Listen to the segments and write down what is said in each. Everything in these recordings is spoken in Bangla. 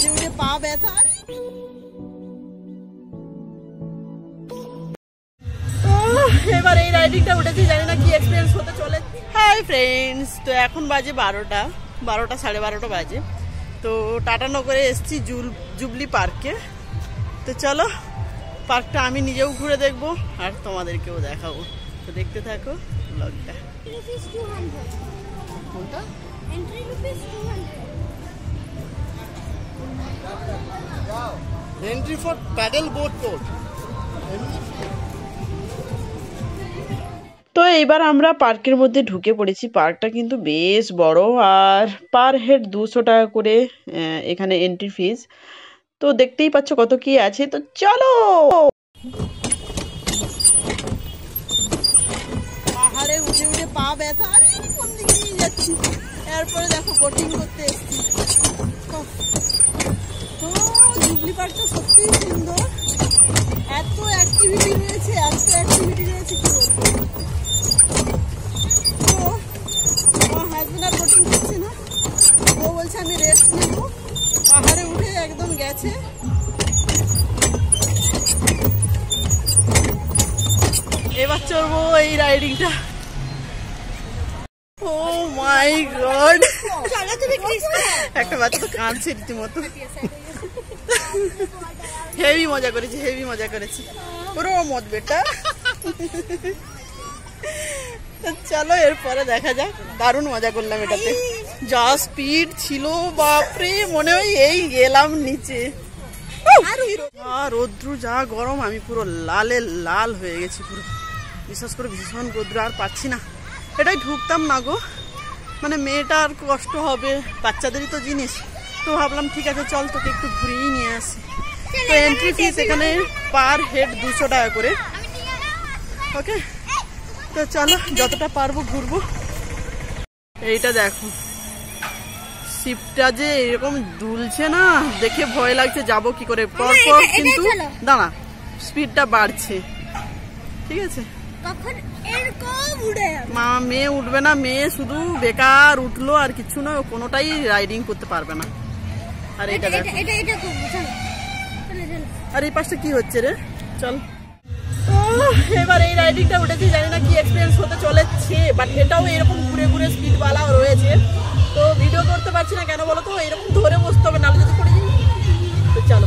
উঠে উঠে পা ব্যথা। এবার এই রাইডিংটা উঠেছি, জানি না কি এক্সপিরিয়েন্স হতে চলে। হাই ফ্রেন্ডস, তো এখন বাজে 12টা 12:30 বাজে। তো টাটানগরে এসছি জুবলি পার্কে। তো চলো পার্কটা আমি নিজেও ঘুরে দেখবো আর তোমাদেরকেও দেখাবো। তো দেখতে থাকো ব্লগটা। কোনটা? এন্ট্রি ফর প্যাডেল বোট টোর। তো এইবার আমরা পার্কের মধ্যে ঢুকে পড়েছি। পার্কটা কিন্তু বেশ বড় আর পার হেড 200 টাকা করে এখানে এন্ট্রি ফিজ। তো দেখতেই পাচ্ছ কত কি আছে। তো চলো পাহাড়ে উঠে উঠে পা ব্যথা। আরে কোন দিকে নিয়ে যাচ্ছি। এরপরে দেখো বোটিং করতে এসেছি। তো জুবলি পার্কটা সত্যিই সুন্দর, এত অ্যাক্টিভিটি রয়েছে কি বলবো। আমার হাজবেন্ড আর বোটিং করছে না, ও বলছে আমি রেস্ট নেবো। পাহাড়ে উঠে একদম গেছে। এবার চড়বো এই রাইডিংটা। ও মাই গড, একটা বাচ্চা তো কাঁদছে রীতিমতো। হেভি মজা করেছি পুরো মত বেটা। চলো এরপরে দেখা যাক। দারুণ মজা করলাম এটাতে, যা স্পিড ছিল বাপরে, মনে হয় এই গেলাম নিচে। আর রৌদ্র যা গরম, আমি পুরো লাল হয়ে গেছি পুরো। বিশেষ করে ভীষণ রৌদ্র, আর পাচ্ছি না। এটাই ঢুকতাম না গো, মানে মেয়েটা আর কষ্ট হবে, বাচ্চাদেরই তো জিনিস। তো ভাবলাম ঠিক আছে চল তোকে একটু ঘুরিয়েই নিয়ে আসি। তো এন্ট্রি ফিস এখানে পার হেড 200 টাকা করে। ওকে, তো চলো যতটা পারবো ঘুরবো। এইটা দেখো শিপটা যে এরকম দুলছে না, দেখে ভয় লাগছে যাবো কি করে। পরপর কিন্তু দাঁড়া, স্পিডটা বাড়ছে। ঠিক আছে, মেয়ে উঠবে না, মেয়ে শুধু বেকার উঠলো আর কিছু না, কোনোটাই রাইডিং করতে পারবে না। আর এটা দেখো, আর এই পাশটা কি হচ্ছে রে। চল এবার এই রাইডিংটা উঠেছি, জানি না কি এক্সপিরিয়েন্স হতে চলেছে, বাট এটাও এরকম ঘুরে স্পিড বালাও রয়েছে। তো ভিডিও করতে পারছি না কেন বলো তো, এরকম ধরে বসতে হবে, নাহলে যদি পড়ে যাই। তো চলো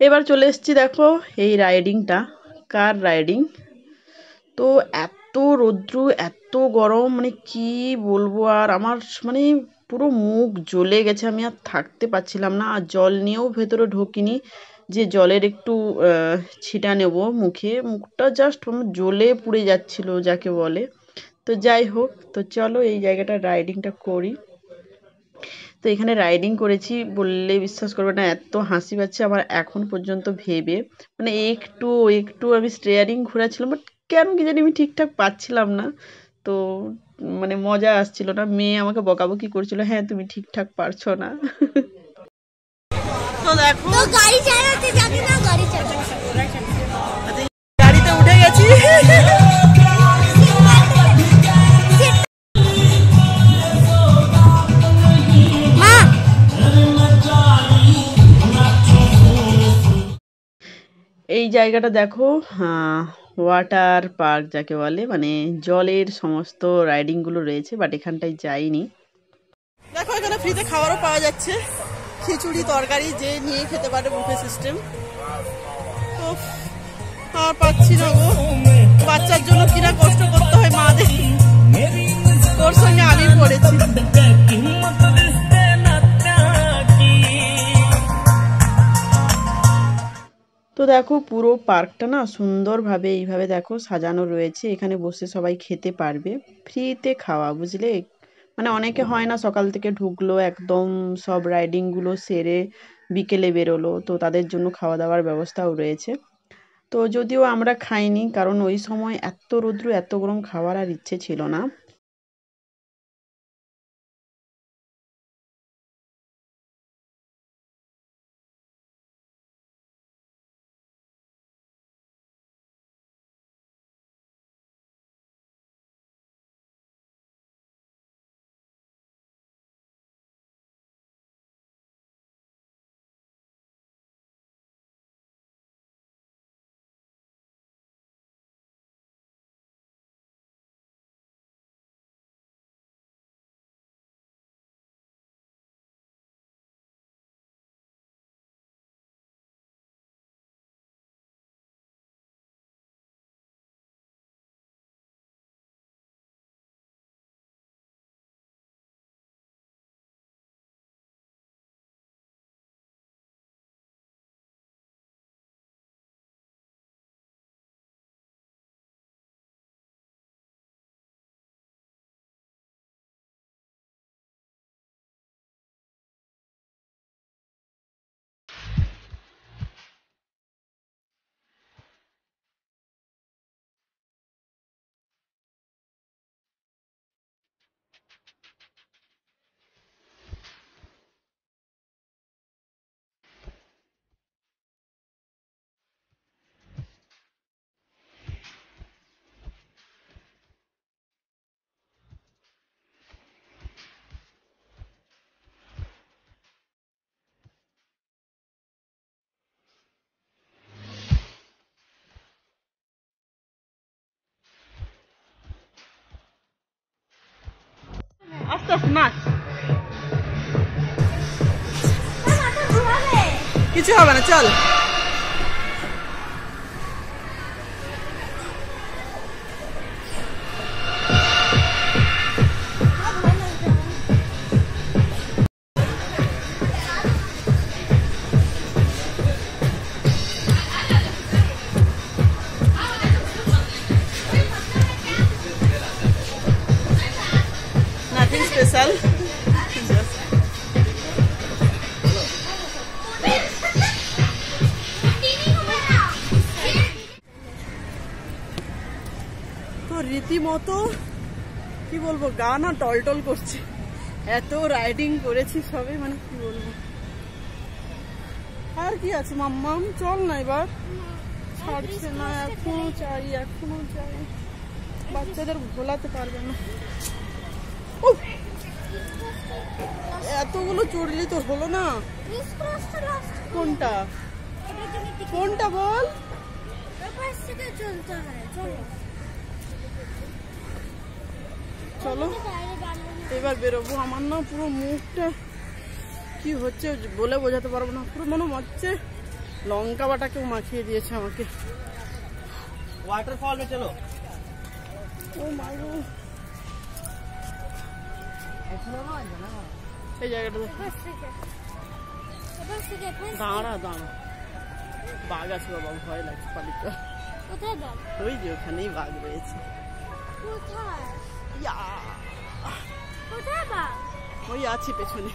এবার চলে এসেছি। দেখো এই রাইডিংটা কার রাইডিং। তো এত রৌদ্র এত গরম, মানে কি বলবো। আর আমার মানে পুরো মুখ জ্বলে গেছে, আমি আর থাকতে পারছিলাম না। আর জল নিয়েও ভেতরে ঢোকিনি যে জলের একটু ছিটা নেব মুখে, মুখটা জাস্ট জ্বলে পুড়ে যাচ্ছিল যাকে বলে। তো যাই হোক, তো চলো এই জায়গাটা রাইডিংটা করি। তো এখানে রাইডিং করেছি বললে বিশ্বাস করবে না, এত হাসি পাচ্ছে আমার এখন পর্যন্ত ভেবে। মানে একটু আমি স্টিয়ারিং ঘোরাচ্ছিলাম, বাট কেন কি জানি আমি ঠিকঠাক পাচ্ছিলাম না। তো মানে মজা আসছিল না। মেয়ে আমাকে বকাবকি করছিল, হ্যাঁ তুমি ঠিকঠাক পারছো না। তো দেখো গাড়ি চালাতে জানি না, গাড়িতে উঠে গেছি। এই জায়গাটা দেখো, ওয়াটার পার্ক যাকে বলে, মানে জলের সমস্ত রাইডিং গুলো রয়েছে, বাট এখানটায় যাইনি। দেখো এখানে ফ্রিতে খাবারও পাওয়া যাচ্ছে, খিচুড়ি তরকারি যে নিয়ে খেতে পারে, বুফে সিস্টেম। তো আর পাচ্ছি না গো, বাচ্চার জন্য কিনা কষ্ট করতে হয় মাদের, তোর সঙ্গে আমি পড়েছি। তো দেখো পুরো পার্কটা না সুন্দরভাবে এইভাবে দেখো সাজানো রয়েছে, এখানে বসে সবাই খেতে পারবে, ফ্রিতে খাওয়া বুঝলে। মানে অনেকে হয় না সকাল থেকে ঢুকলো একদম সব রাইডিং গুলো সেরে বিকেলে বেরোলো, তো তাদের জন্য খাওয়া দাওয়ার ব্যবস্থাও রয়েছে। তো যদিও আমরা খাইনি, কারণ ওই সময় এত রৌদ্র এত গরম, খাওয়ার আর ইচ্ছে ছিল না। আস্তে আস্তে নাচ। কিছু হবে না, চল। Nothing special. Just তো রীতিমতো কি বলবো, গা না টলটল করছে, এত রাইডিং করেছি সবে, মানে কি বলবো। আর কি আছে মাম্মাম, চল না এবার, ছাড়ছে না, এখনো চাই এখনো চাই, বাচ্চাদের ভোলাতে পারবে না। উফ, এতগুলো চড়লি তো হলো না। কোনটা কোনটা বল। চলো এবার বেরোবো। আমার না পুরো মুখটা কি হচ্ছে বলে বোঝাতে পারবো না, পুরো মনে হচ্ছে লঙ্কা বাটা কেউ মাখিয়ে দিয়েছে আমাকে। ওয়াটারফল মে চলো। ও মাই গড, এই জায়গাটা দাঁড়া দাঁড়া, বাঘ আছে বাবা, ভয় লাগছে, পালিকা। ওই যে ওখানেই বাঘ রয়েছে। ওই আছে পেছনে।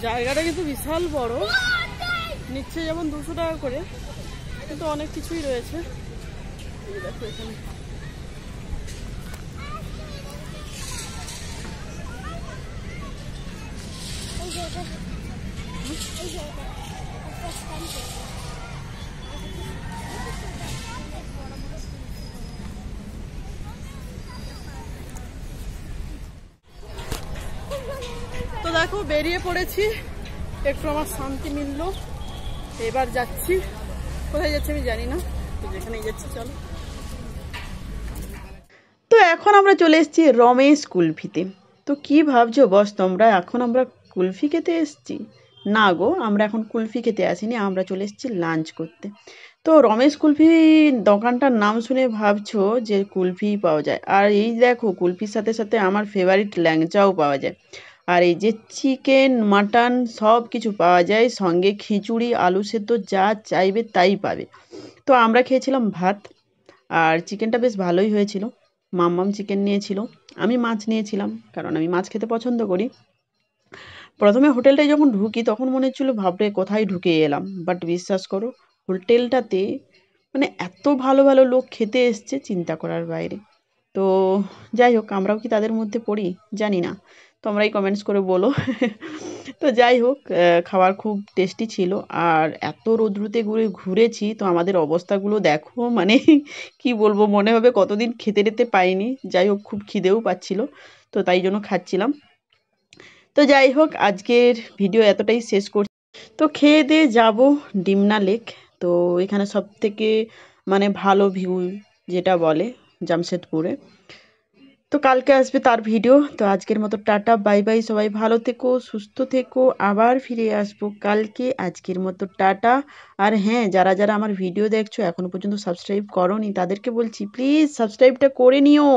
জায়গাটা কিন্তু বিশাল বড়, নিচ্ছে যেমন 200 টাকা করে, কিন্তু অনেক কিছুই রয়েছে। দেখো এখানে তো দেখো বেরিয়ে পড়েছি, একটু আমার শান্তি মিললো। এবার যাচ্ছি, কোথায় যাচ্ছি আমি জানি না, তো যেখানেই যাচ্ছি চলো। তো এখন আমরা চলে এসেছি রমেশ কুলফিতে। তো কি ভাবছো বস তোমরা, এখন আমরা কুলফি খেতে এসেছি? না গো, আমরা এখন কুলফি খেতে আসিনি, আমরা চলে এসেছি লাঞ্চ করতে। তো রমেশ কুলফি দোকানটার নাম শুনে ভাবছো যে কুলফি পাওয়া যায়, আর এই দেখো কুলফির সাথে সাথে আমার ফেভারিট ল্যাংচাও পাওয়া যায়, আর এই যে চিকেন মাটন সব কিছু পাওয়া যায়, সঙ্গে খিচুড়ি আলু সেদ্ধ যা চাইবে তাই পাবে। তো আমরা খেয়েছিলাম ভাত, আর চিকেনটা বেশ ভালোই হয়েছিল। মাম্মাম চিকেন নিয়েছিল, আমি মাছ নিয়েছিলাম, কারণ আমি মাছ খেতে পছন্দ করি। প্রথমে হোটেলটায় যখন ঢুকি তখন মনে হচ্ছিল ভাবরে কোথায় ঢুকে এলাম, বাট বিশ্বাস করো হোটেলটাতে মানে এত ভালো ভালো লোক খেতে এসছে চিন্তা করার বাইরে। তো যাই হোক, আমরাও কি তাদের মধ্যে পড়ি জানি না, তোমরাই কমেন্টস করে বলো। তো যাই হোক, খাবার খুব টেস্টি ছিল, আর এত রৌদ্রুতে ঘুরেছি তো আমাদের অবস্থাগুলো দেখো, মানে কি বলবো, মনে হবে কতদিন খেতে টেতে পাইনি। যাই হোক, খুব খিদেও পাচ্ছিল, তো তাই জন্য খাচ্ছিলাম। তো যাই হোক, আজকের ভিডিও এতটাই শেষ করছি। তো খেয়ে দিয়ে যাবো ডিমনা লেক। তো এখানে সব থেকে মানে ভালো ভিউ যেটা বলে জামশেদপুরে। তো কালকে আসবে তার ভিডিও। তো আজকের মতো টাটা বাই বাই, সবাই ভালো থেকো সুস্থ থেকো, আবার ফিরে আসবো কালকে। আজকের মতো টাটা। আর হ্যাঁ, যারা যারা আমার ভিডিও দেখছো এখনো পর্যন্ত সাবস্ক্রাইব করোনি তাদেরকে বলছি প্লিজ সাবস্ক্রাইবটা করে নিও।